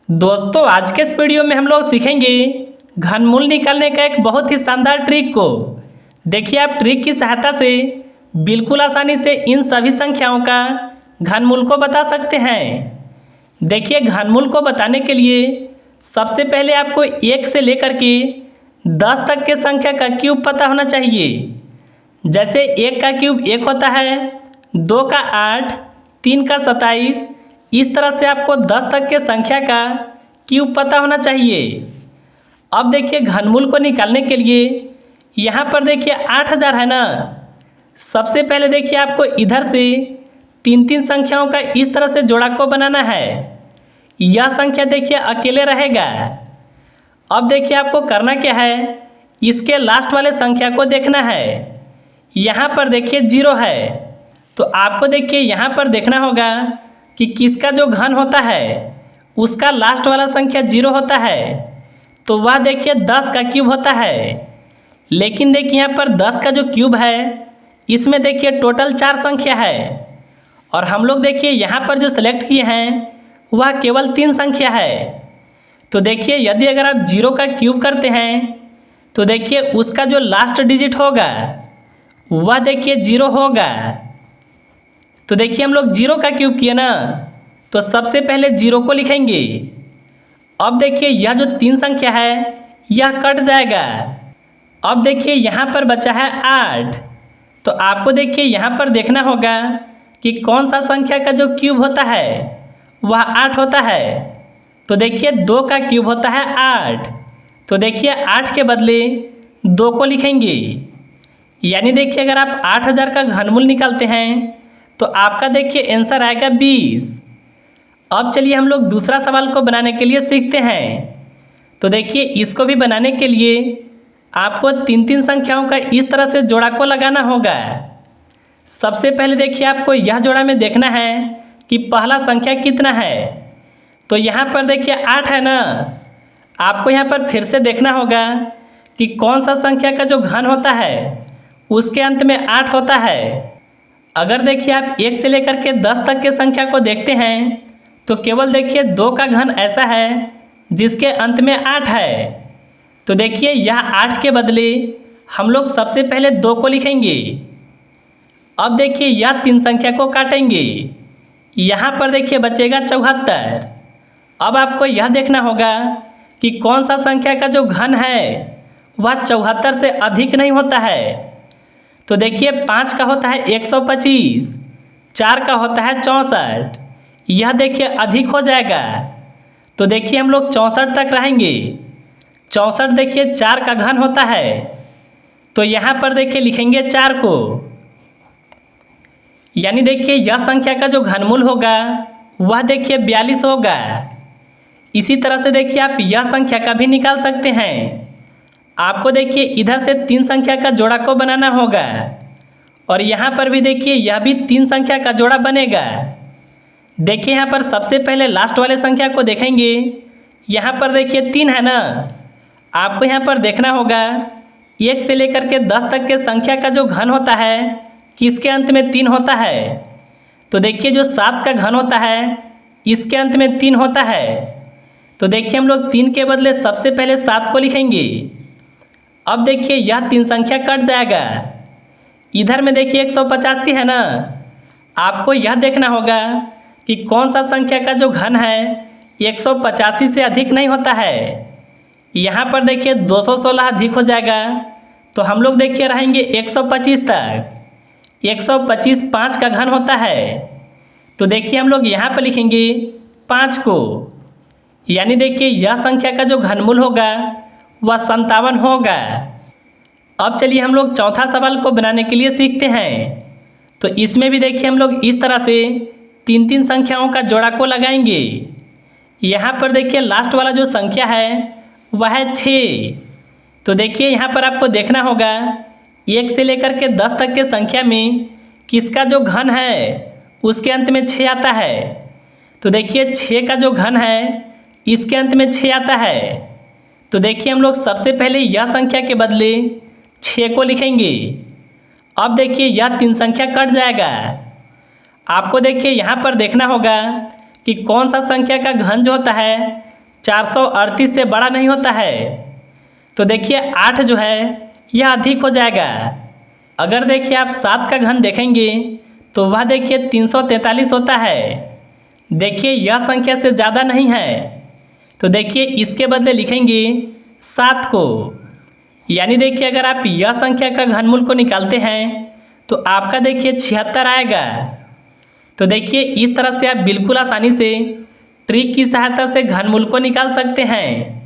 दोस्तों आज के इस वीडियो में हम लोग सीखेंगे घनमूल निकालने का एक बहुत ही शानदार ट्रिक को। देखिए आप ट्रिक की सहायता से बिल्कुल आसानी से इन सभी संख्याओं का घनमूल को बता सकते हैं। देखिए घनमूल को बताने के लिए सबसे पहले आपको 1 से लेकर के 10 तक के संख्या का क्यूब पता होना चाहिए। जैसे 1 का क्यूब 1 होता है, 2 का 8, 3 का 27। इस तरह से आपको 10 तक के संख्या का क्यूब पता होना चाहिए। अब देखिए घनमूल को निकालने के लिए यहाँ पर देखिए 8000 है ना। सबसे पहले देखिए आपको इधर से 3 संख्याओं का इस तरह से जोड़ा को बनाना है। यह संख्या देखिए अकेले रहेगा। अब देखिए आपको करना क्या है, इसके लास्ट वाले संख्या को देखना है। यहाँ पर देखिए 0 है, तो आपको देखिए यहाँ पर देखना होगा कि किसका जो घन होता है उसका लास्ट वाला संख्या 0 होता है, तो वह देखिए 10 का क्यूब होता है। लेकिन देखिए यहाँ पर 10 का जो क्यूब है इसमें देखिए टोटल 4 संख्या है, और हम लोग देखिए यहाँ पर जो सेलेक्ट किए हैं वह केवल 3 संख्या है। तो देखिए यदि अगर आप 0 का क्यूब करते हैं तो देखिए उसका जो लास्ट डिजिट होगा वह देखिए 0 होगा। तो देखिए हम लोग 0 का क्यूब किए ना, तो सबसे पहले 0 को लिखेंगे। अब देखिए यह जो 3 संख्या है यह कट जाएगा। अब देखिए यहाँ पर बचा है 8, तो आपको देखिए यहाँ पर देखना होगा कि कौन सा संख्या का जो क्यूब होता है वह 8 होता है। तो देखिए 2 का क्यूब होता है 8, तो देखिए 8 के बदले 2 को लिखेंगे। यानी देखिए अगर आप 8000 का घनमूल निकालते हैं तो आपका देखिए आंसर आएगा 20। अब चलिए हम लोग दूसरा सवाल को बनाने के लिए सीखते हैं। तो देखिए इसको भी बनाने के लिए आपको 3 संख्याओं का इस तरह से जोड़ा को लगाना होगा। सबसे पहले देखिए आपको यह जोड़ा में देखना है कि पहला संख्या कितना है। तो यहाँ पर देखिए 8 है ना। आपको यहाँ पर फिर से देखना होगा कि कौन सा संख्या का जो घन होता है उसके अंत में 8 होता है। अगर देखिए आप 1 से लेकर के 10 तक के संख्या को देखते हैं तो केवल देखिए 2 का घन ऐसा है जिसके अंत में 8 है। तो देखिए यह 8 के बदले हम लोग सबसे पहले 2 को लिखेंगे। अब देखिए यह 3 संख्या को काटेंगे। यहाँ पर देखिए बचेगा 74। अब आपको यह देखना होगा कि कौन सा संख्या का जो घन है वह 74 से अधिक नहीं होता है। तो देखिए 5 का होता है 125, 4 का होता है 64। यह देखिए अधिक हो जाएगा। तो देखिए हम लोग 64 तक रहेंगे। 64 देखिए 4 का घन होता है, तो यहाँ पर देखिए लिखेंगे 4 को। यानी देखिए यह संख्या का जो घनमूल होगा वह देखिए 42 होगा। इसी तरह से देखिए आप यह संख्या का भी निकाल सकते हैं। आपको देखिए इधर से 3 संख्या का जोड़ा को बनाना होगा, और यहाँ पर भी देखिए यह भी 3 संख्या का जोड़ा बनेगा। देखिए यहाँ पर सबसे पहले लास्ट वाले संख्या को देखेंगे। यहाँ पर देखिए 3 है ना। आपको यहाँ पर देखना होगा 1 से लेकर के 10 तक के संख्या का जो घन होता है किसके अंत में 3 होता है। तो देखिए जो 7 का घन होता है इसके अंत में 3 होता है। तो देखिए हम लोग 3 के बदले सबसे पहले 7 को लिखेंगे। अब देखिए यह 3 संख्या कट जाएगा। इधर में देखिए 185 है ना। आपको यह देखना होगा कि कौन सा संख्या का जो घन है 185 से अधिक नहीं होता है। यहाँ पर देखिए 216 अधिक हो जाएगा, तो हम लोग देखिए रहेंगे 125 तक। 125 5 का घन होता है, तो देखिए हम लोग यहाँ पर लिखेंगे 5 को। यानी देखिए यह संख्या का जो घनमूल होगा वह 57 होगा। अब चलिए हम लोग चौथा सवाल को बनाने के लिए सीखते हैं। तो इसमें भी देखिए हम लोग इस तरह से 3 संख्याओं का जोड़ा को लगाएंगे। यहाँ पर देखिए लास्ट वाला जो संख्या है वह है 6। तो देखिए यहाँ पर आपको देखना होगा 1 से लेकर के 10 तक के संख्या में किसका जो घन है उसके अंत में 6 आता है। तो देखिए 6 का जो घन है इसके अंत में 6 आता है। तो देखिए हम लोग सबसे पहले यह संख्या के बदले 6 को लिखेंगे। अब देखिए यह 3 संख्या कट जाएगा। आपको देखिए यहाँ पर देखना होगा कि कौन सा संख्या का घन जो होता है 438 से बड़ा नहीं होता है। तो देखिए 8 जो है यह अधिक हो जाएगा। अगर देखिए आप 7 का घन देखेंगे तो वह देखिए 343 होता है। देखिए यह संख्या से ज़्यादा नहीं है, तो देखिए इसके बदले लिखेंगे 7 को। यानी देखिए अगर आप यह संख्या का घनमूल को निकालते हैं तो आपका देखिए 76 आएगा। तो देखिए इस तरह से आप बिल्कुल आसानी से ट्रिक की सहायता से घनमूल को निकाल सकते हैं।